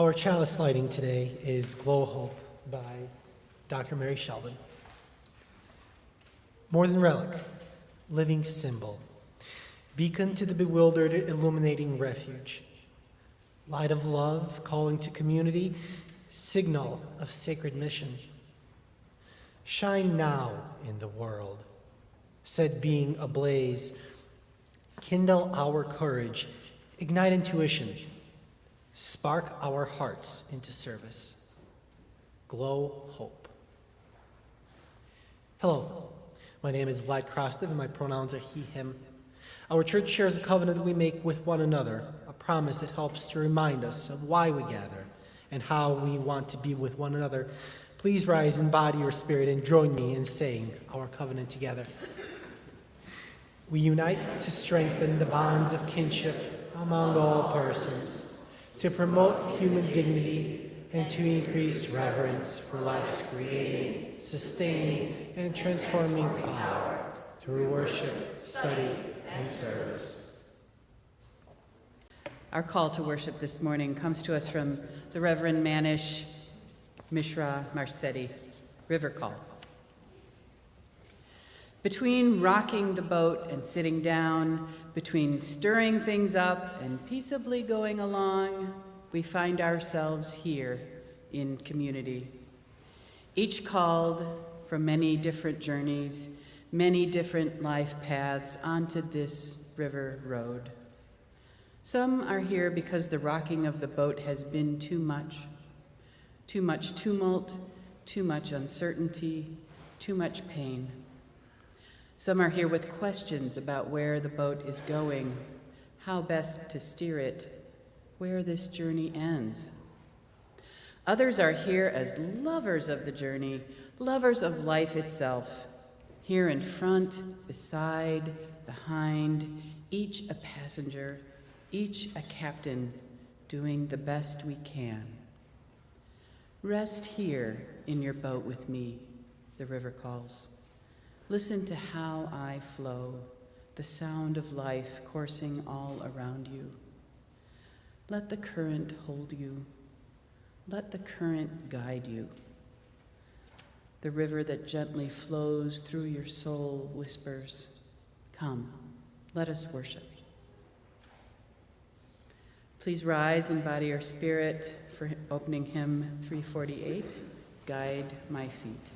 Our chalice lighting today is Glow Hope by Dr. Mary Shelden. More than relic, living symbol, beacon to the bewildered, illuminating refuge, light of love, calling to community, signal of sacred mission. Shine now in the world, said being ablaze, kindle our courage, ignite intuition, spark our hearts into service. Glow hope. Hello, my name is Vlad Krostov and my pronouns are he, him. Our church shares a covenant that we make with one another, a promise that helps to remind us of why we gather and how we want to be with one another. Please rise in body or spirit and join me in saying our covenant together. We unite to strengthen the bonds of kinship among all persons, to promote human dignity and to increase reverence for life's creating, sustaining, and transforming power through worship, study, and service. Our call to worship this morning comes to us from the Reverend Manish Mishra Marsetti, River Call. Between rocking the boat and sitting down, between stirring things up and peaceably going along, we find ourselves here in community. Each called from many different journeys, many different life paths onto this river road. Some are here because the rocking of the boat has been too much tumult, too much uncertainty, too much pain. Some are here with questions about where the boat is going, how best to steer it, where this journey ends. Others are here as lovers of the journey, lovers of life itself, here in front, beside, behind, each a passenger, each a captain, doing the best we can. Rest here in your boat with me, the river calls. Listen to how I flow, the sound of life coursing all around you. Let the current hold you. Let the current guide you. The river that gently flows through your soul whispers, "Come, let us worship." Please rise in body or spirit for opening hymn 348, Guide My Feet.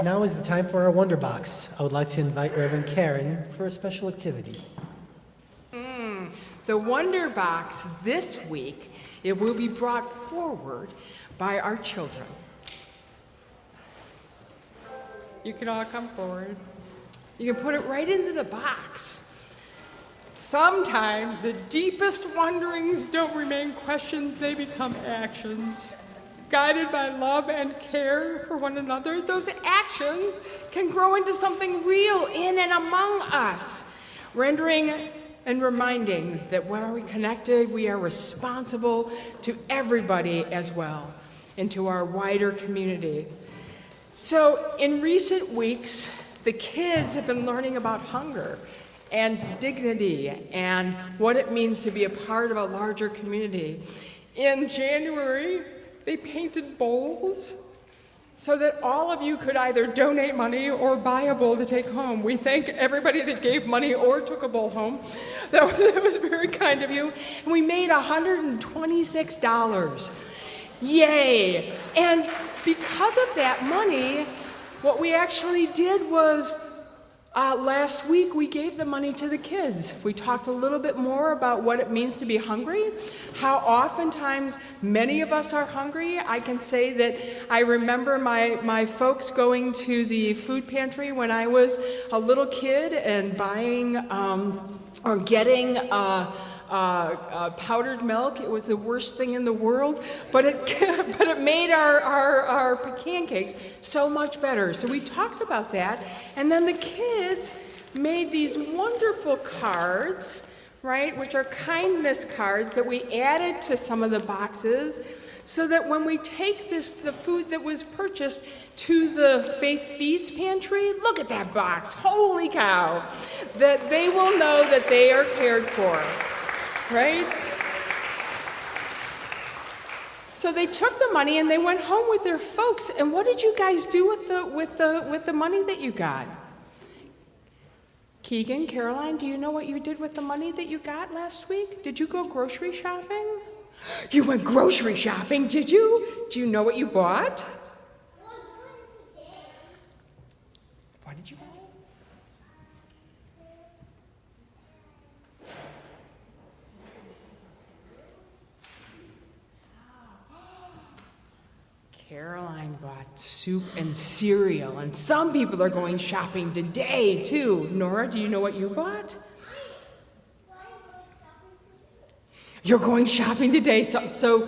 Now is the time for our Wonder Box. I would like to invite Reverend Karen for a special activity. The Wonder Box this week, it will be brought forward by our children. You can all come forward. You can put it right into the box. Sometimes the deepest wonderings don't remain questions, they become actions. Guided by love and care for one another, those actions can grow into something real in and among us, rendering and reminding that when we are connected, we are responsible to everybody as well, and to our wider community. So in recent weeks, the kids have been learning about hunger and dignity and what it means to be a part of a larger community. In January, they painted bowls so that all of you could either donate money or buy a bowl to take home. We thank everybody that gave money or took a bowl home. That was very kind of you. And we made $126. Yay! And because of that money, what we actually did was last week we gave the money to the kids. We talked a little bit more about what it means to be hungry, how oftentimes many of us are hungry. I can say that I remember my folks going to the food pantry when I was a little kid and buying or getting powdered milk. It was the worst thing in the world, but it made our pancakes so much better. So we talked about that, and then the kids made these wonderful cards, right, which are kindness cards that we added to some of the boxes, so that when we take the food that was purchased to the Faith Feeds pantry, look at that box, holy cow, that they will know that they are cared for. Right? So they took the money and they went home with their folks. And what did you guys do with the money that you got? Keegan, Caroline, do you know what you did with the money that you got last week? Did you go grocery shopping? You went grocery shopping, did you? Do you know what you bought? What did you buy? Caroline bought soup and cereal, and some people are going shopping today, too. Nora, do you know what you bought? You're going shopping today, so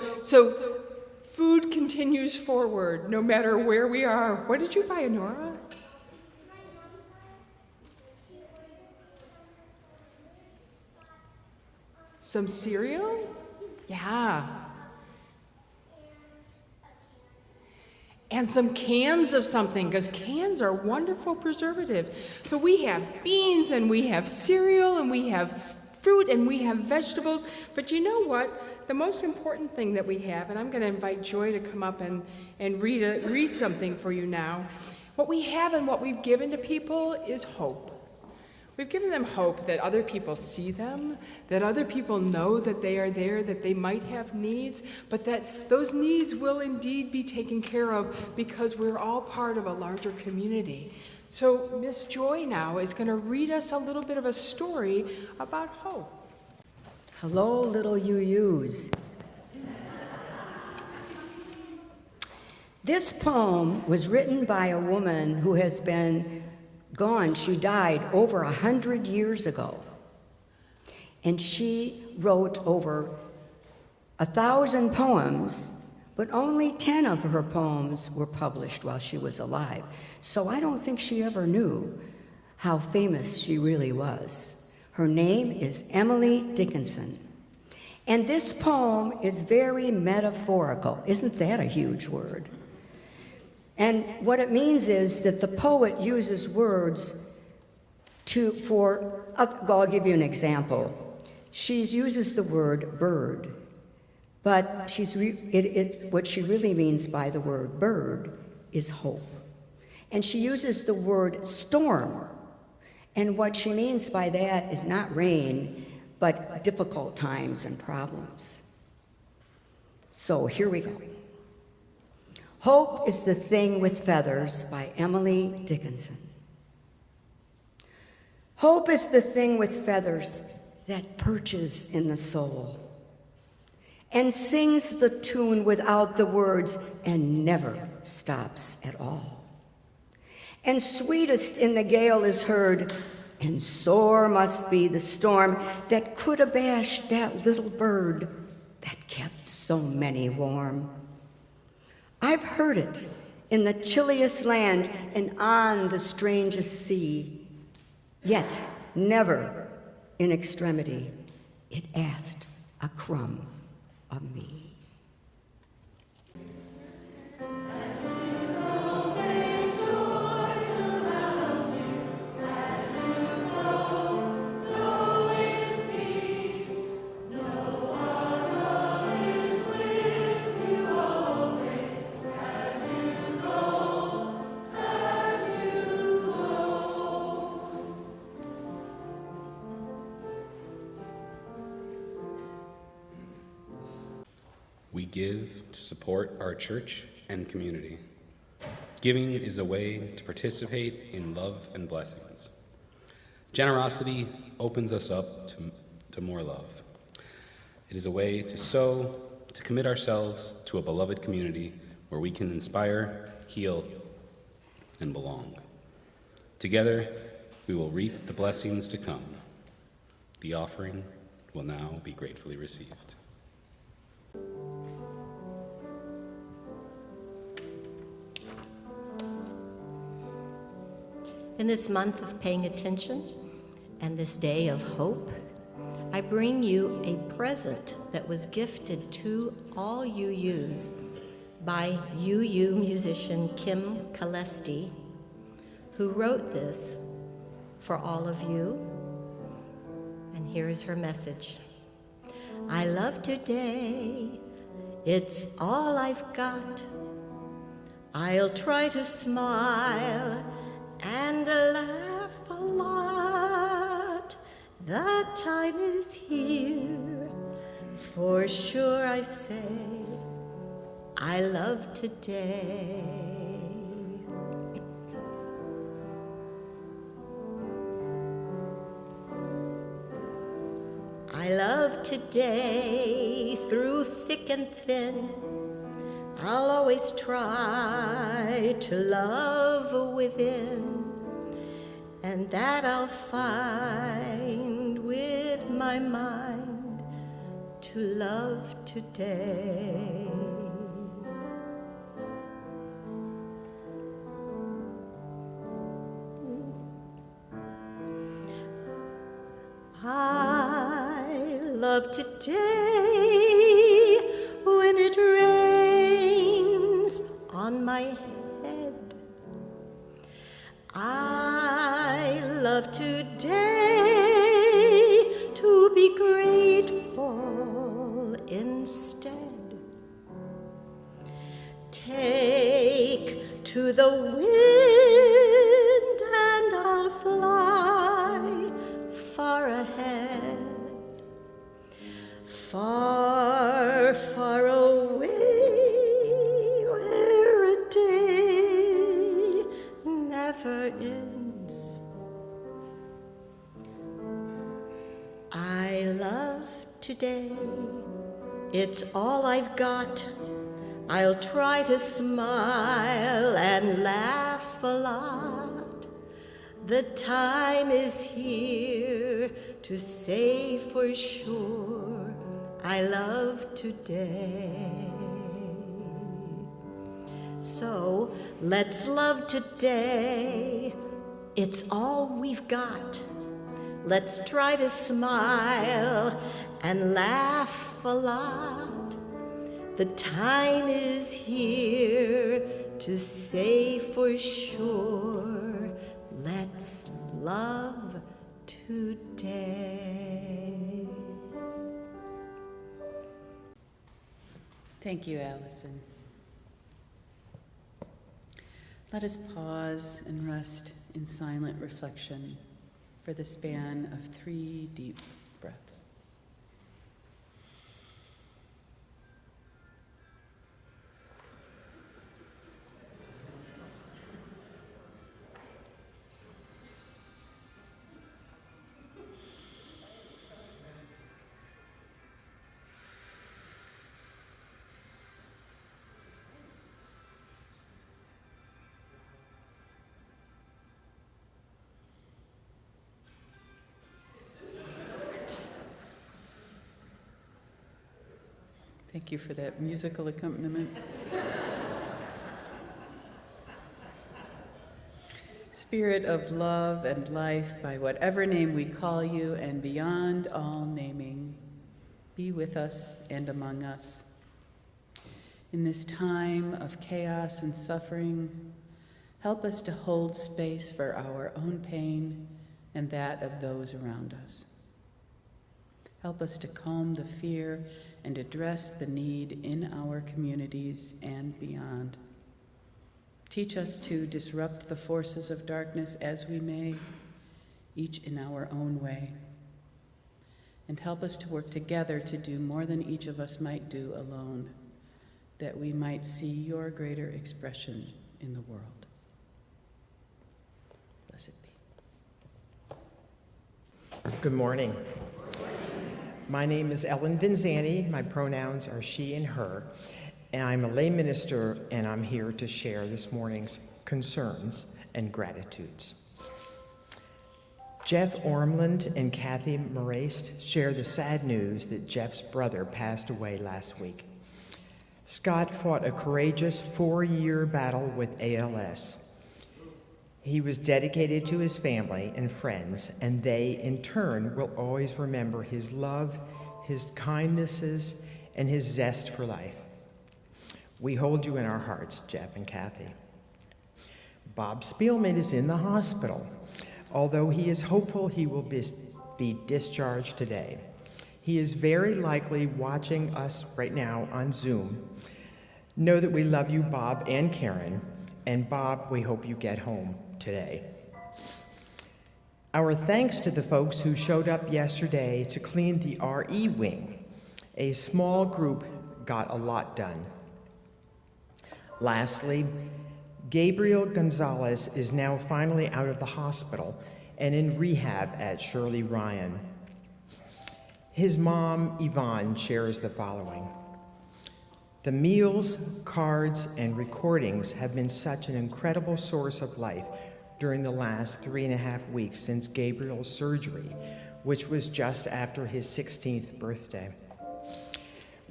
food continues forward, no matter where we are. What did you buy, Nora? Some cereal? Yeah. And some cans of something, because cans are wonderful preservatives. So we have beans, and we have cereal, and we have fruit, and we have vegetables. But you know what? The most important thing that we have, and I'm going to invite Joy to come up and read something for you now. What we have and what we've given to people is hope. We've given them hope that other people see them, that other people know that they are there, that they might have needs, but that those needs will indeed be taken care of because we're all part of a larger community. So Miss Joy now is going to read us a little bit of a story about hope. Hello, little UUs. This poem was written by a woman who has been gone. She died over 100 years ago. And she wrote over 1,000 poems, but only 10 of her poems were published while she was alive. So I don't think she ever knew how famous she really was. Her name is Emily Dickinson. And this poem is very metaphorical. Isn't that a huge word? And what it means is that the poet uses words I'll give you an example. She uses the word bird, but what she really means by the word bird is hope. And she uses the word storm, and what she means by that is not rain, but difficult times and problems. So here we go. Hope is the Thing with Feathers by Emily Dickinson. Hope is the thing with feathers that perches in the soul and sings the tune without the words and never stops at all. And sweetest in the gale is heard and sore must be the storm that could abash that little bird that kept so many warm. I've heard it in the chilliest land and on the strangest sea, yet never in extremity it asked a crumb of me. We give to support our church and community. Giving is a way to participate in love and blessings. Generosity opens us up to more love. It is a way to sow, to commit ourselves to a beloved community where we can inspire, heal, and belong. Together, we will reap the blessings to come. The offering will now be gratefully received. In this month of paying attention and this day of hope, I bring you a present that was gifted to all UUs by UU musician Kim Kalesti, who wrote this for all of you. And here is her message. I love today, it's all I've got. I'll try to smile and laugh a lot. The time is here, for sure I say, I love today. I love today, through thick and thin. I'll always try to love within, and that I'll find with my mind to love today. I love today when it rains on my head. I love today to be grateful instead. Take to the wind and I'll fly far ahead, far, far away, where a day never ends. I love today, it's all I've got. I'll try to smile and laugh a lot. The time is here to say for sure I love today. So let's love today. It's all we've got. Let's try to smile and laugh a lot. The time is here to say for sure, let's love today. Thank you, Allison. Let us pause and rest in silent reflection for the span of 3 deep breaths. Thank you for that musical accompaniment. Spirit of love and life, by whatever name we call you and beyond all naming, be with us and among us. In this time of chaos and suffering, help us to hold space for our own pain and that of those around us. Help us to calm the fear and address the need in our communities and beyond. Teach us to disrupt the forces of darkness as we may, each in our own way. And help us to work together to do more than each of us might do alone, that we might see your greater expression in the world. Blessed be. Good morning. My name is Ellen Vinzani. My pronouns are she and her, and I'm a lay minister, and I'm here to share this morning's concerns and gratitudes. Jeff Ormland and Kathy Moraste share the sad news that Jeff's brother passed away last week. Scott fought a courageous 4-year battle with ALS. He was dedicated to his family and friends, and they, in turn, will always remember his love, his kindnesses, and his zest for life. We hold you in our hearts, Jeff and Kathy. Bob Spielman is in the hospital, although he is hopeful he will be discharged today. He is very likely watching us right now on Zoom. Know that we love you, Bob and Karen, and Bob, we hope you get home today. Our thanks to the folks who showed up yesterday to clean the RE wing. A small group got a lot done. Lastly, Gabriel Gonzalez is now finally out of the hospital and in rehab at Shirley Ryan. His mom, Yvonne, shares the following. The meals, cards, and recordings have been such an incredible source of life during the last 3.5 weeks since Gabriel's surgery, which was just after his 16th birthday.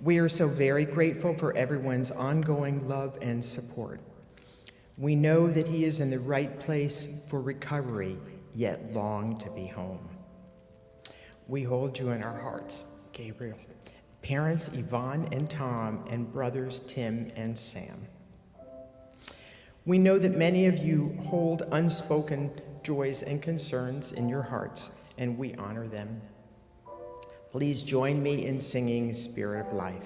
We are so very grateful for everyone's ongoing love and support. We know that he is in the right place for recovery, yet long to be home. We hold you in our hearts, Gabriel. Parents Yvonne and Tom, and brothers Tim and Sam. We know that many of you hold unspoken joys and concerns in your hearts, and we honor them. Please join me in singing Spirit of Life.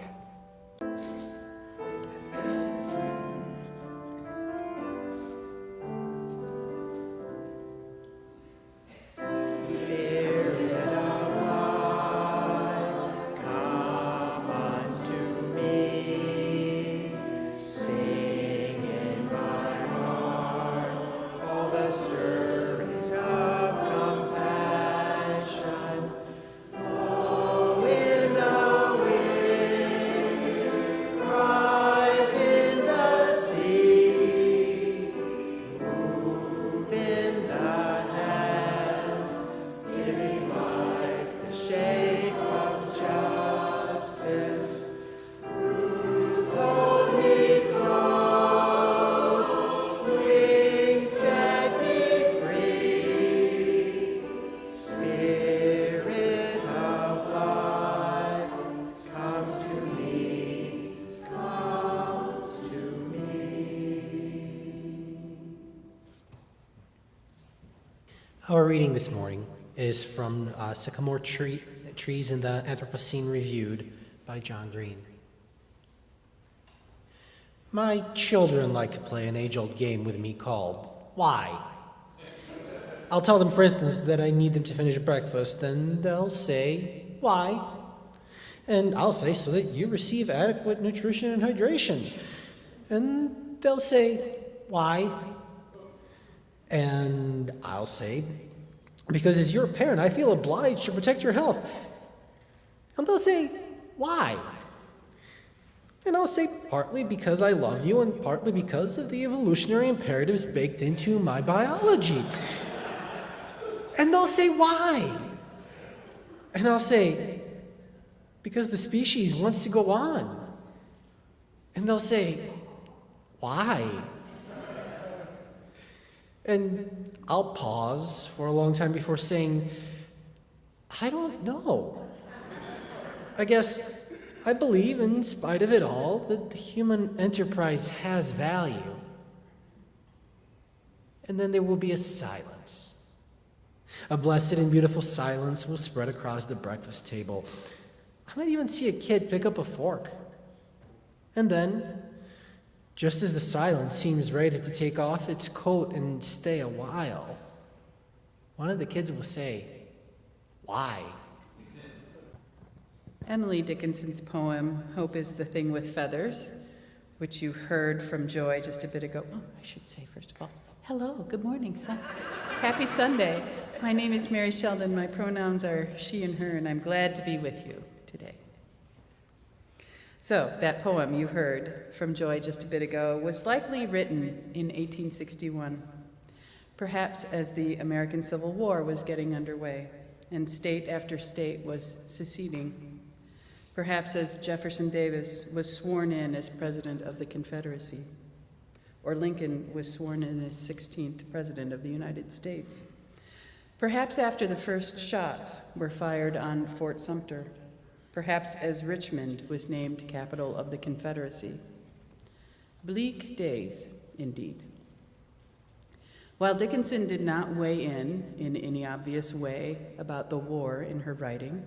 Our reading this morning is from Sycamore Trees in the Anthropocene Reviewed by John Green. My children like to play an age-old game with me called Why? I'll tell them, for instance, that I need them to finish breakfast, and they'll say, why? And I'll say, so that you receive adequate nutrition and hydration. And they'll say, why? And I'll say, because as your parent, I feel obliged to protect your health. And they'll say, why? And I'll say, partly because I love you and partly because of the evolutionary imperatives baked into my biology. And they'll say, why? And I'll say, because the species wants to go on. And they'll say, why? And I'll pause for a long time before saying, I don't know. I guess I believe, in spite of it all, that the human enterprise has value. And then there will be a silence. A blessed and beautiful silence will spread across the breakfast table. I might even see a kid pick up a fork. And then, just as the silence seems ready to take off its coat and stay a while, one of the kids will say, why? Emily Dickinson's poem, Hope is the Thing with Feathers, which you heard from Joy just a bit ago. Oh, I should say, first of all, hello, good morning, happy Sunday. My name is Mary Shelden. My pronouns are she and her, and I'm glad to be with you today. So, that poem you heard from Joy just a bit ago was likely written in 1861, perhaps as the American Civil War was getting underway and state after state was seceding, perhaps as Jefferson Davis was sworn in as President of the Confederacy, or Lincoln was sworn in as 16th President of the United States, perhaps after the first shots were fired on Fort Sumter, perhaps as Richmond was named capital of the Confederacy. Bleak days, indeed. While Dickinson did not weigh in any obvious way about the war in her writing,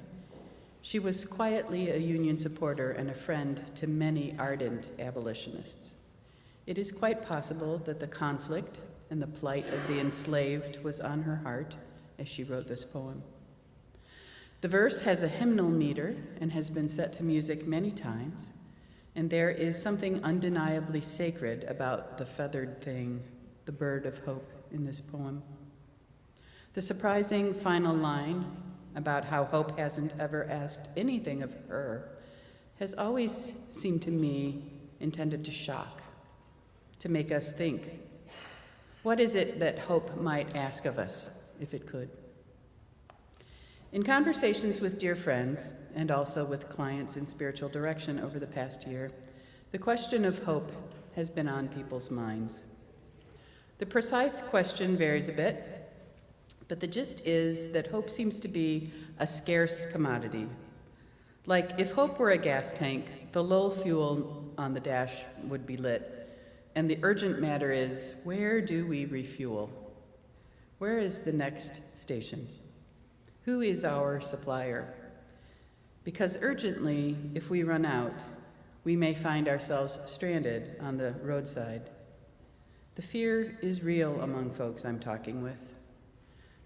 she was quietly a Union supporter and a friend to many ardent abolitionists. It is quite possible that the conflict and the plight of the enslaved was on her heart as she wrote this poem. The verse has a hymnal meter and has been set to music many times, and there is something undeniably sacred about the feathered thing, the bird of hope, in this poem. The surprising final line about how hope hasn't ever asked anything of her has always seemed to me intended to shock, to make us think. What is it that hope might ask of us, if it could? In conversations with dear friends, and also with clients in spiritual direction over the past year, the question of hope has been on people's minds. The precise question varies a bit, but the gist is that hope seems to be a scarce commodity. Like if hope were a gas tank, the low fuel on the dash would be lit, and the urgent matter is, where do we refuel? Where is the next station? Who is our supplier? Because urgently, if we run out, we may find ourselves stranded on the roadside. The fear is real among folks I'm talking with.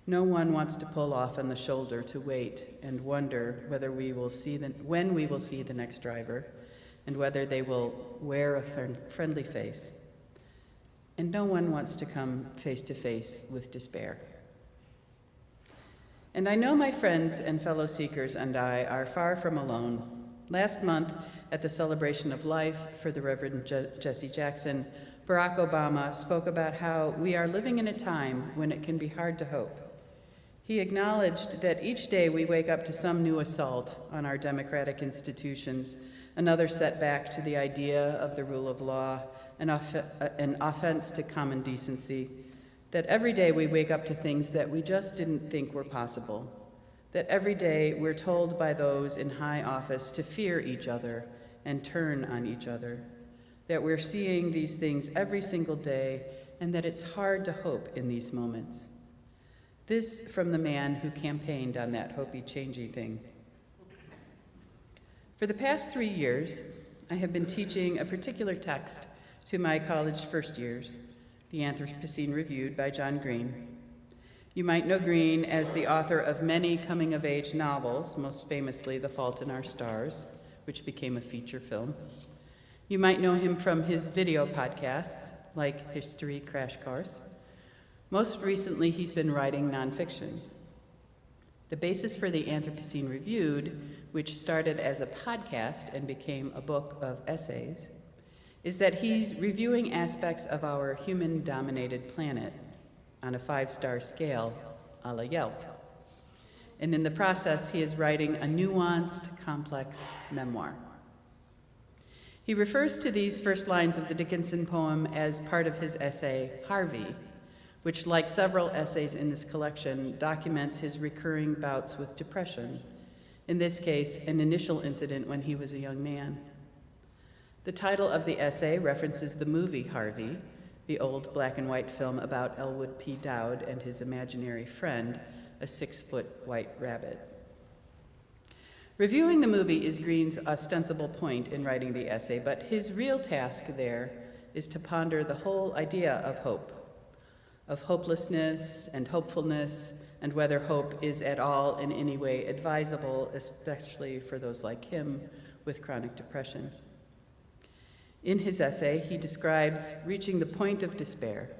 No one wants to pull off on the shoulder to wait and wonder whether when we will see the next driver and whether they will wear a friendly face. And no one wants to come face to face with despair. And I know my friends and fellow seekers and I are far from alone. Last month, at the celebration of life for the Reverend Jesse Jackson, Barack Obama spoke about how we are living in a time when it can be hard to hope. He acknowledged that each day we wake up to some new assault on our democratic institutions, another setback to the idea of the rule of law, an offense to common decency, that every day we wake up to things that we just didn't think were possible, that every day we're told by those in high office to fear each other and turn on each other, that we're seeing these things every single day, and that it's hard to hope in these moments. This from the man who campaigned on that hopey, changey thing. For the past 3 years, I have been teaching a particular text to my college first years, The Anthropocene Reviewed by John Green. You might know Green as the author of many coming-of-age novels, most famously The Fault in Our Stars, which became a feature film. You might know him from his video podcasts, like History Crash Course. Most recently, he's been writing nonfiction. The basis for The Anthropocene Reviewed, which started as a podcast and became a book of essays, is that he's reviewing aspects of our human-dominated planet on a 5-star scale, a la Yelp. And in the process, he is writing a nuanced, complex memoir. He refers to these first lines of the Dickinson poem as part of his essay, Harvey, which, like several essays in this collection, documents his recurring bouts with depression, in this case, an initial incident when he was a young man. The title of the essay references the movie Harvey, the old black and white film about Elwood P. Dowd and his imaginary friend, a 6-foot white rabbit. Reviewing the movie is Green's ostensible point in writing the essay, but his real task there is to ponder the whole idea of hope, of hopelessness and hopefulness, and whether hope is at all in any way advisable, especially for those like him with chronic depression. In his essay, he describes reaching the point of despair.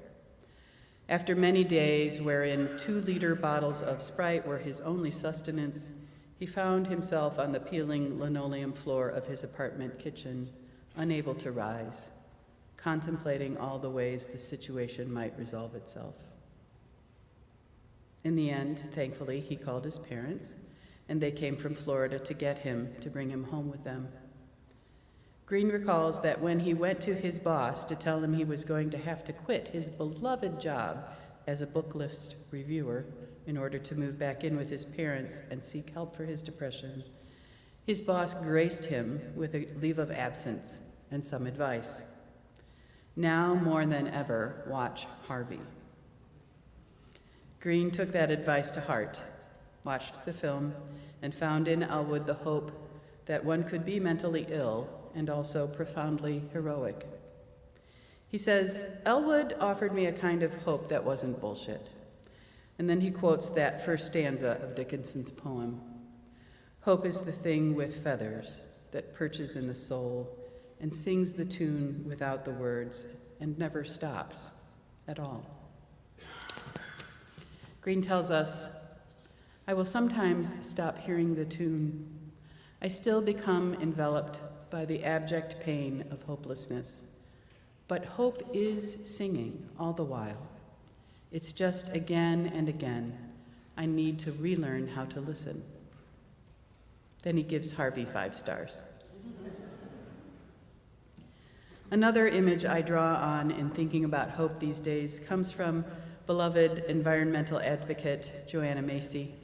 After many days wherein 2-liter bottles of Sprite were his only sustenance, he found himself on the peeling linoleum floor of his apartment kitchen, unable to rise, contemplating all the ways the situation might resolve itself. In the end, thankfully, he called his parents, and they came from Florida to get him, to bring him home with them. Green recalls that when he went to his boss to tell him he was going to have to quit his beloved job as a book list reviewer in order to move back in with his parents and seek help for his depression, his boss graced him with a leave of absence and some advice. Now more than ever, watch Harvey. Green took that advice to heart, watched the film, and found in Elwood the hope that one could be mentally ill and also profoundly heroic. He says, "Elwood offered me a kind of hope that wasn't bullshit." And then he quotes that first stanza of Dickinson's poem. "Hope is the thing with feathers that perches in the soul and sings the tune without the words and never stops at all." Green tells us, "I will sometimes stop hearing the tune. I still become enveloped by the abject pain of hopelessness. But hope is singing all the while. It's just again and again, I need to relearn how to listen." Then he gives Harvey 5 stars. Another image I draw on in thinking about hope these days comes from beloved environmental advocate Joanna Macy.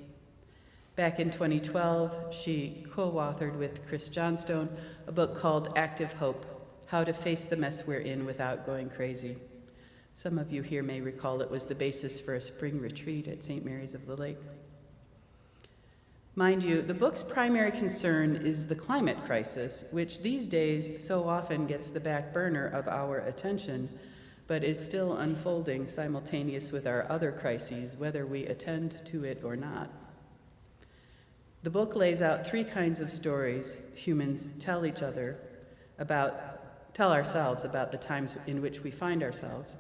Back in 2012, she co-authored with Chris Johnstone a book called Active Hope: How to Face the Mess We're In Without Going Crazy. Some of you here may recall it was the basis for a spring retreat at St. Mary's of the Lake. Mind you, the book's primary concern is the climate crisis, which these days so often gets the back burner of our attention, but is still unfolding simultaneous with our other crises, whether we attend to it or not. The book lays out 3 kinds of stories humans tell ourselves about the times in which we find ourselves.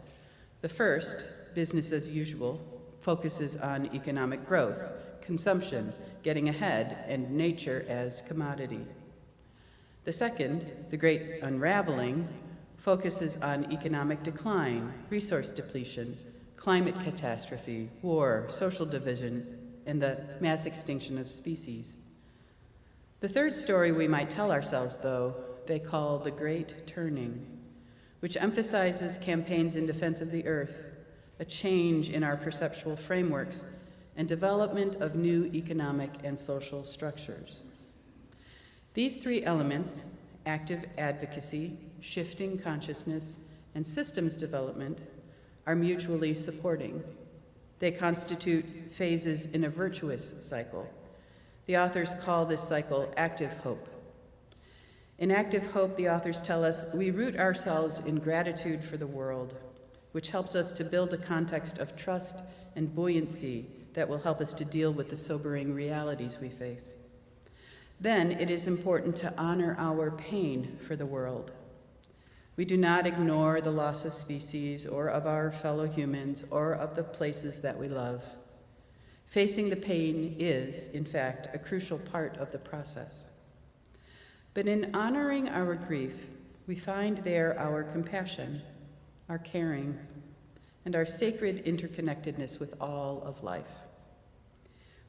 The first, business as usual, focuses on economic growth, consumption, getting ahead, and nature as commodity. The second, the great unraveling, focuses on economic decline, resource depletion, climate catastrophe, war, social division, and the mass extinction of species. The third story we might tell ourselves, though, they call the Great Turning, which emphasizes campaigns in defense of the earth, a change in our perceptual frameworks, and development of new economic and social structures. These 3 elements, active advocacy, shifting consciousness, and systems development, are mutually supporting. They constitute phases in a virtuous cycle. The authors call this cycle active hope. In active hope, the authors tell us we root ourselves in gratitude for the world, which helps us to build a context of trust and buoyancy that will help us to deal with the sobering realities we face. Then it is important to honor our pain for the world. We do not ignore the loss of species or of our fellow humans or of the places that we love. Facing the pain is, in fact, a crucial part of the process. But in honoring our grief, we find there our compassion, our caring, and our sacred interconnectedness with all of life.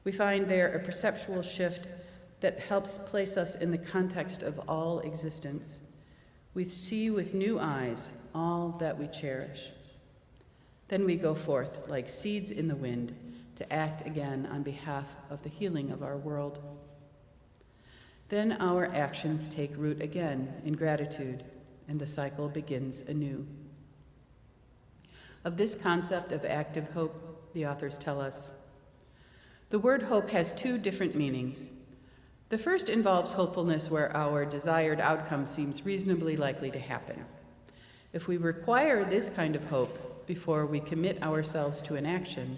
We find there a perceptual shift that helps place us in the context of all existence. We see with new eyes all that we cherish. Then we go forth like seeds in the wind to act again on behalf of the healing of our world. Then our actions take root again in gratitude, and the cycle begins anew. Of this concept of active hope, the authors tell us, the word hope has two different meanings. The first involves hopefulness where our desired outcome seems reasonably likely to happen. If we require this kind of hope before we commit ourselves to an action,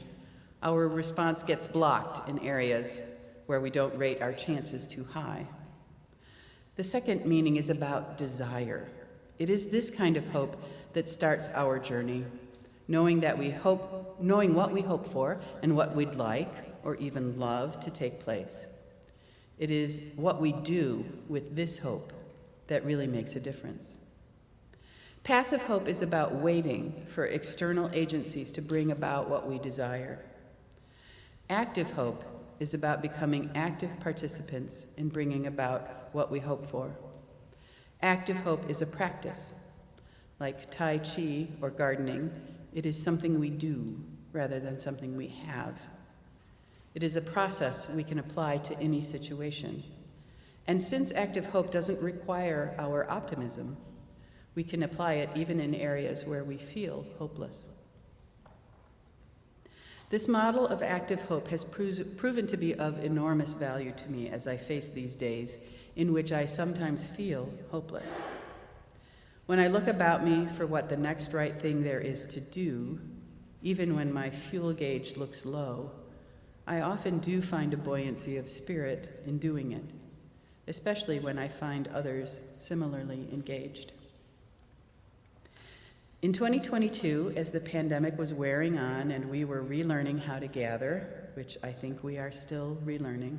our response gets blocked in areas where we don't rate our chances too high. The second meaning is about desire. It is this kind of hope that starts our journey, knowing what we hope for and what we'd like or even love to take place. It is what we do with this hope that really makes a difference. Passive hope is about waiting for external agencies to bring about what we desire. Active hope is about becoming active participants in bringing about what we hope for. Active hope is a practice. Like Tai Chi or gardening, it is something we do rather than something we have. It is a process we can apply to any situation. And since active hope doesn't require our optimism, we can apply it even in areas where we feel hopeless. This model of active hope has proven to be of enormous value to me as I face these days in which I sometimes feel hopeless. When I look about me for what the next right thing there is to do, even when my fuel gauge looks low, I often do find a buoyancy of spirit in doing it, especially when I find others similarly engaged. In 2022, as the pandemic was wearing on and we were relearning how to gather, which I think we are still relearning,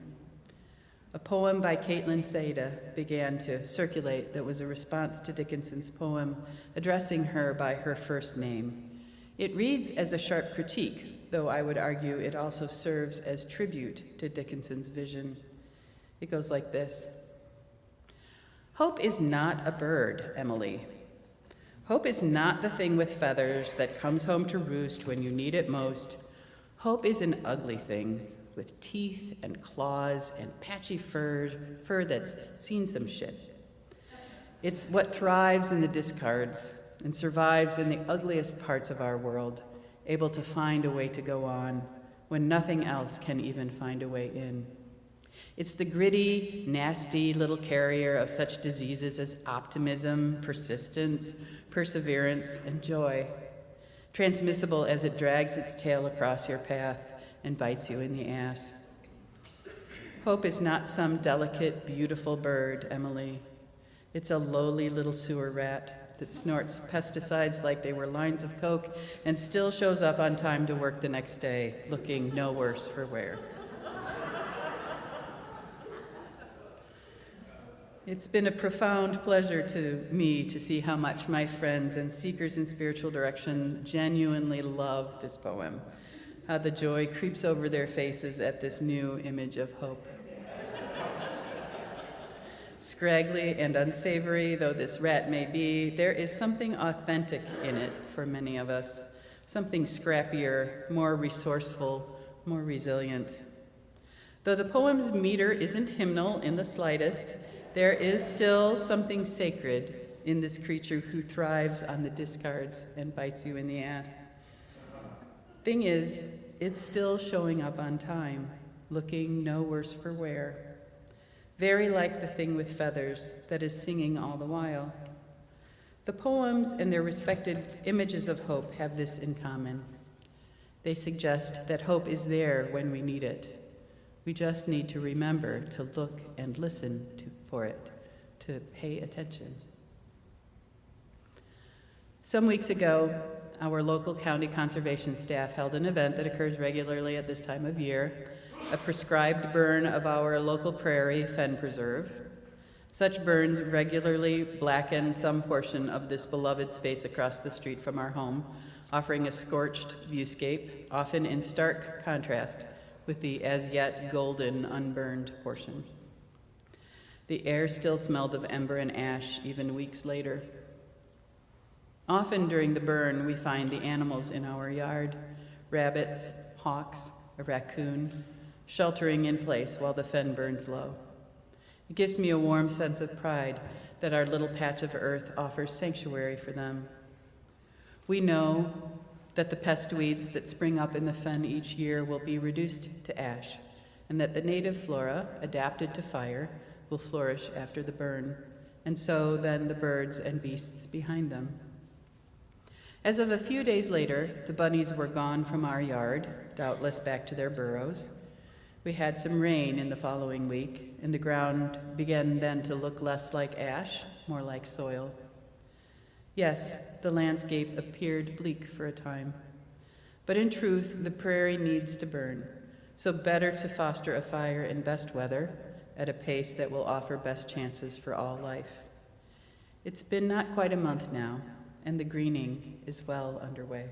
a poem by Caitlin Seda began to circulate that was a response to Dickinson's poem addressing her by her first name. It reads as a sharp critique, though I would argue it also serves as tribute to Dickinson's vision. It goes like this. Hope is not a bird, Emily. Hope is not the thing with feathers that comes home to roost when you need it most. Hope is an ugly thing with teeth and claws and patchy fur that's seen some shit. It's what thrives in the discards and survives in the ugliest parts of our world, able to find a way to go on when nothing else can even find a way in. It's the gritty, nasty little carrier of such diseases as optimism, persistence, perseverance, and joy, transmissible as it drags its tail across your path and bites you in the ass. Hope is not some delicate, beautiful bird, Emily. It's a lowly little sewer rat that snorts pesticides like they were lines of coke and still shows up on time to work the next day, looking no worse for wear. It's been a profound pleasure to me to see how much my friends and seekers in spiritual direction genuinely love this poem, how the joy creeps over their faces at this new image of hope. Scraggly and unsavory though this rat may be, there is something authentic in it for many of us, something scrappier, more resourceful, more resilient. Though the poem's meter isn't hymnal in the slightest, there is still something sacred in this creature who thrives on the discards and bites you in the ass. Thing is, it's still showing up on time, looking no worse for wear. Very like the thing with feathers that is singing all the while. The poems and their respected images of hope have this in common. They suggest that hope is there when we need it. We just need to remember to look and listen for it, to pay attention. Some weeks ago, our local county conservation staff held an event that occurs regularly at this time of year, a prescribed burn of our local prairie fen preserve. Such burns regularly blacken some portion of this beloved space across the street from our home, offering a scorched viewscape, often in stark contrast with the as yet golden unburned portion. The air still smelled of ember and ash even weeks later. Often during the burn, we find the animals in our yard, rabbits, hawks, a raccoon, sheltering in place while the fen burns low. It gives me a warm sense of pride that our little patch of earth offers sanctuary for them. We know that the pest weeds that spring up in the fen each year will be reduced to ash, and that the native flora, adapted to fire, will flourish after the burn, and so then the birds and beasts behind them. As of a few days later, the bunnies were gone from our yard, doubtless back to their burrows. We had some rain in the following week, and the ground began then to look less like ash, more like soil. Yes, the landscape appeared bleak for a time, but in truth, the prairie needs to burn, so better to foster a fire in best weather, at a pace that will offer best chances for all life. It's been not quite a month now, and the greening is well underway.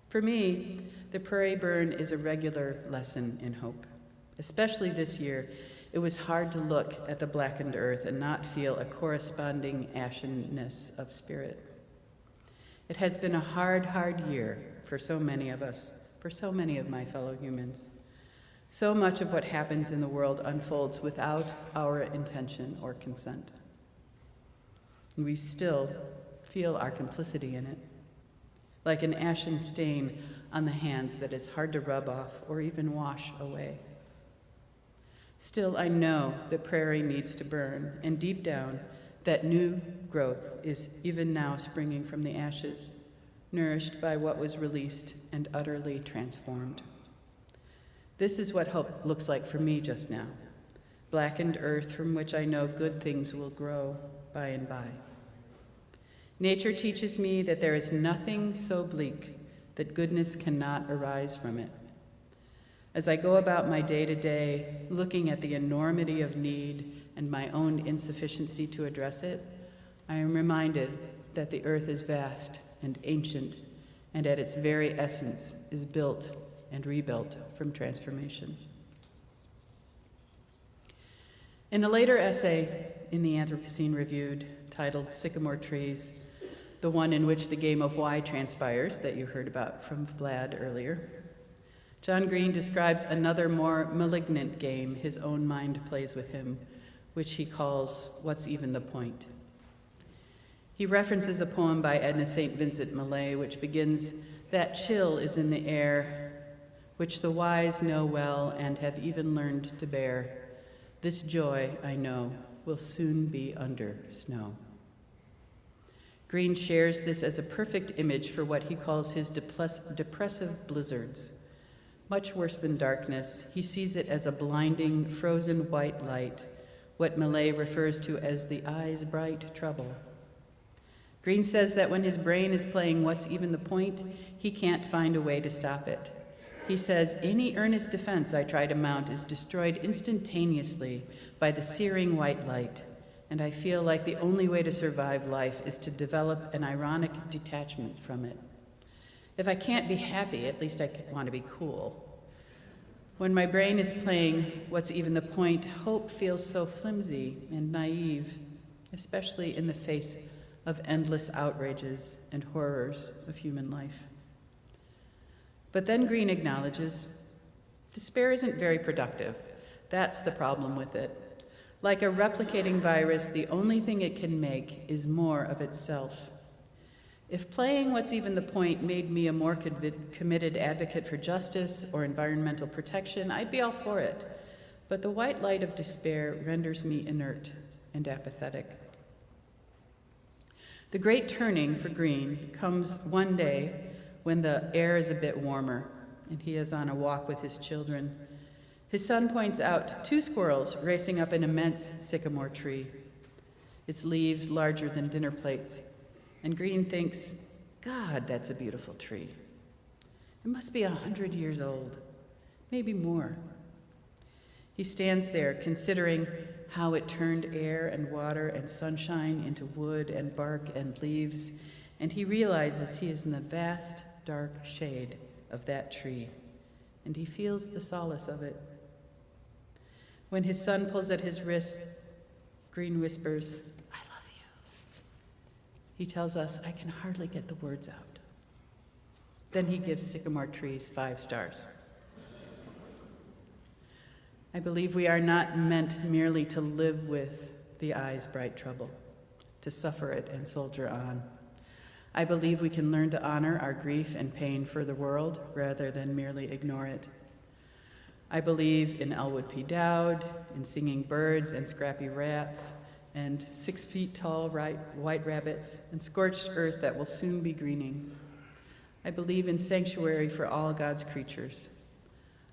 For me, the prairie burn is a regular lesson in hope. Especially this year, it was hard to look at the blackened earth and not feel a corresponding ashenness of spirit. It has been a hard year for so many of us, for so many of my fellow humans. So much of what happens in the world unfolds without our intention or consent. And we still feel our complicity in it, like an ashen stain on the hands that is hard to rub off or even wash away. Still, I know that prairie needs to burn, and deep down, that new growth is even now springing from the ashes, nourished by what was released and utterly transformed. This is what hope looks like for me just now, blackened earth from which I know good things will grow by and by. Nature teaches me that there is nothing so bleak that goodness cannot arise from it. As I go about my day-to-day, looking at the enormity of need and my own insufficiency to address it, I am reminded that the earth is vast and ancient, and at its very essence is built and rebuilt from transformation. In a later essay in the Anthropocene Reviewed, titled Sycamore Trees, the one in which the game of why transpires that you heard about from Vlad earlier, John Green describes another more malignant game his own mind plays with him, which he calls What's Even the Point? He references a poem by Edna St. Vincent Millay, which begins, "That chill is in the air, which the wise know well and have even learned to bear. This joy, I know, will soon be under snow." Green shares this as a perfect image for what he calls his depressive blizzards. Much worse than darkness, he sees it as a blinding, frozen white light, what Millay refers to as the eye's bright trouble. Green says that when his brain is playing What's Even the Point, he can't find a way to stop it. He says, any earnest defense I try to mount is destroyed instantaneously by the searing white light, and I feel like the only way to survive life is to develop an ironic detachment from it. If I can't be happy, at least I want to be cool. When my brain is playing What's Even the Point, hope feels so flimsy and naive, especially in the face of endless outrages and horrors of human life. But then Green acknowledges, despair isn't very productive. That's the problem with it. Like a replicating virus, the only thing it can make is more of itself. If playing What's Even the Point made me a more committed advocate for justice or environmental protection, I'd be all for it. But the white light of despair renders me inert and apathetic. The great turning for Green comes one day when the air is a bit warmer and he is on a walk with his children. His son points out 2 squirrels racing up an immense sycamore tree, its leaves larger than dinner plates. And Green thinks, God, that's a beautiful tree. It must be 100 years old, maybe more. He stands there considering how it turned air and water and sunshine into wood and bark and leaves, and he realizes he is in the vast, dark shade of that tree, and he feels the solace of it. When his son pulls at his wrist, Green whispers, "I love you." He tells us, "I can hardly get the words out." Then he gives sycamore trees 5 stars. I believe we are not meant merely to live with the eye's bright trouble, to suffer it and soldier on. I believe we can learn to honor our grief and pain for the world rather than merely ignore it. I believe in Elwood P. Dowd, in singing birds and scrappy rats, and 6 feet tall white rabbits, and scorched earth that will soon be greening. I believe in sanctuary for all God's creatures.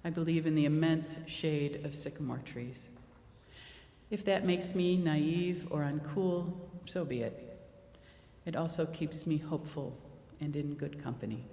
I believe in the immense shade of sycamore trees. If that makes me naive or uncool, so be it. It also keeps me hopeful and in good company.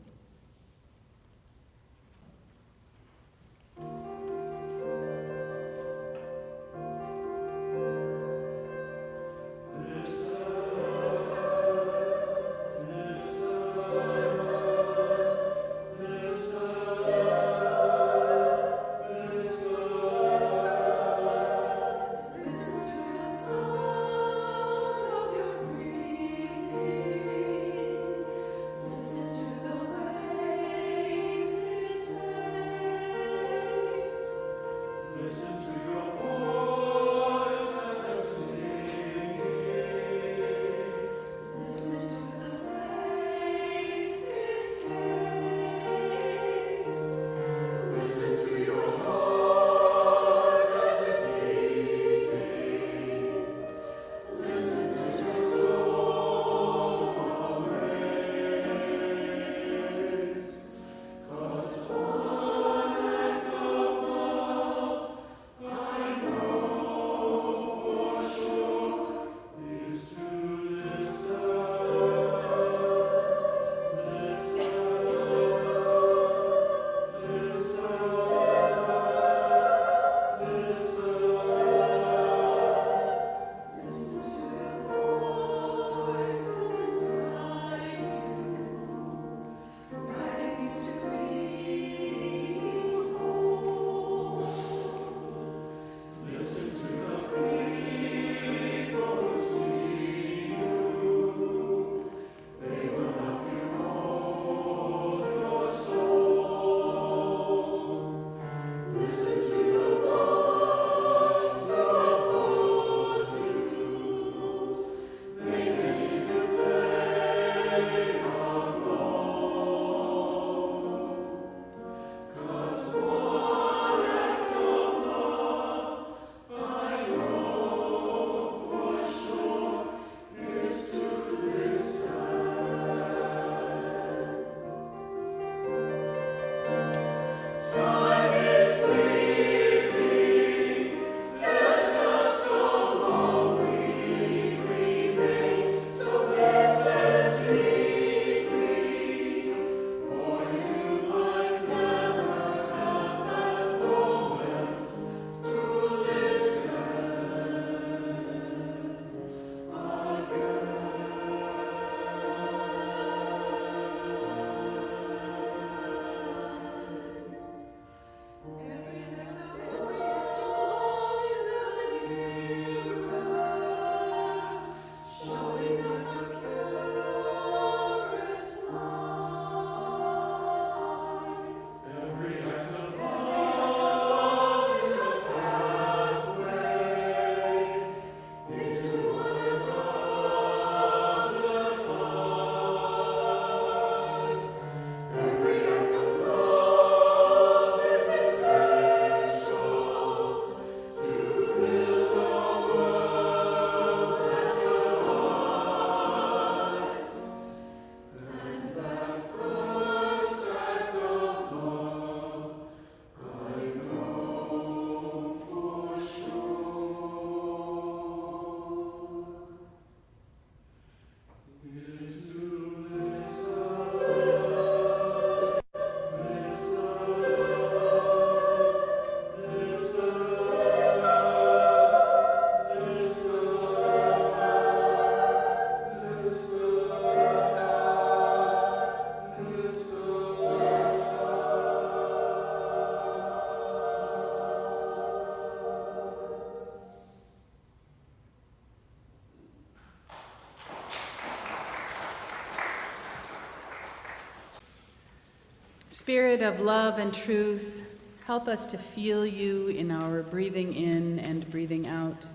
Spirit of love and truth, help us to feel you in our breathing in and breathing out.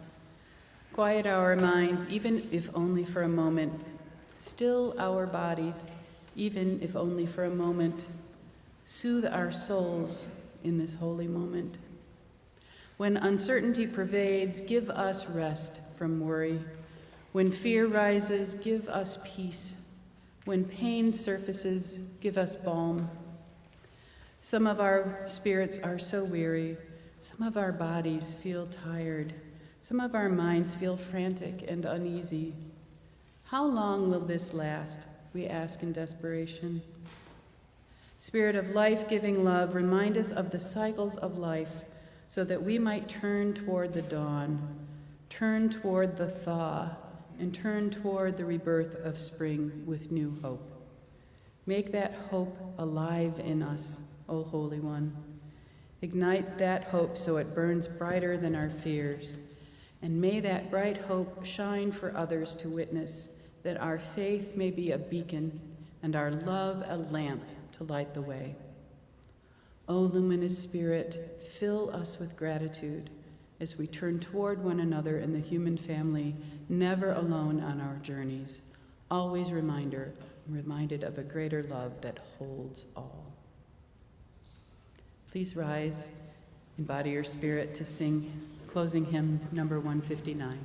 Quiet our minds, even if only for a moment. Still our bodies, even if only for a moment. Soothe our souls in this holy moment. When uncertainty pervades, give us rest from worry. When fear rises, give us peace. When pain surfaces, give us balm. Some of our spirits are so weary. Some of our bodies feel tired. Some of our minds feel frantic and uneasy. How long will this last? We ask in desperation. Spirit of life-giving love, remind us of the cycles of life so that we might turn toward the dawn, turn toward the thaw, and turn toward the rebirth of spring with new hope. Make that hope alive in us, O Holy One. Ignite that hope so it burns brighter than our fears, and may that bright hope shine for others to witness, that our faith may be a beacon and our love a lamp to light the way. O luminous Spirit, fill us with gratitude as we turn toward one another in the human family, never alone on our journeys, always reminded of a greater love that holds all. Please rise in body or spirit to sing closing hymn number 159.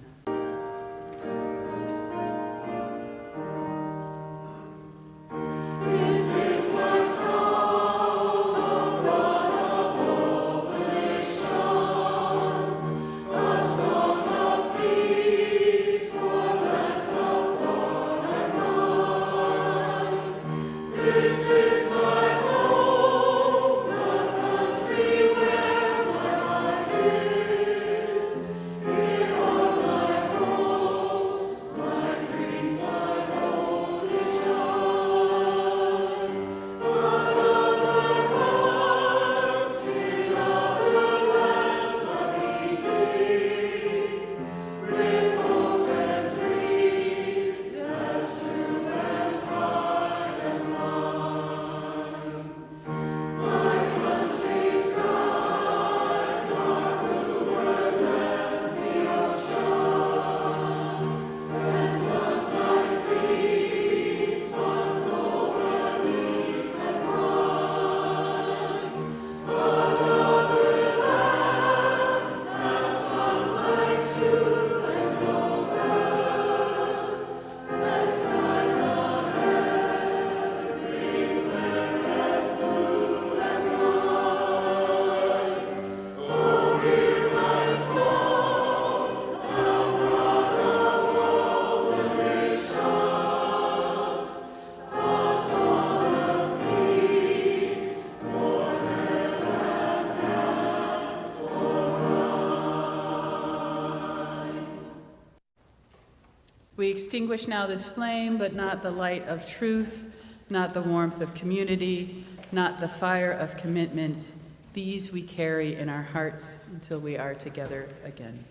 We extinguish now this flame, but not the light of truth, not the warmth of community, not the fire of commitment. These we carry in our hearts until we are together again.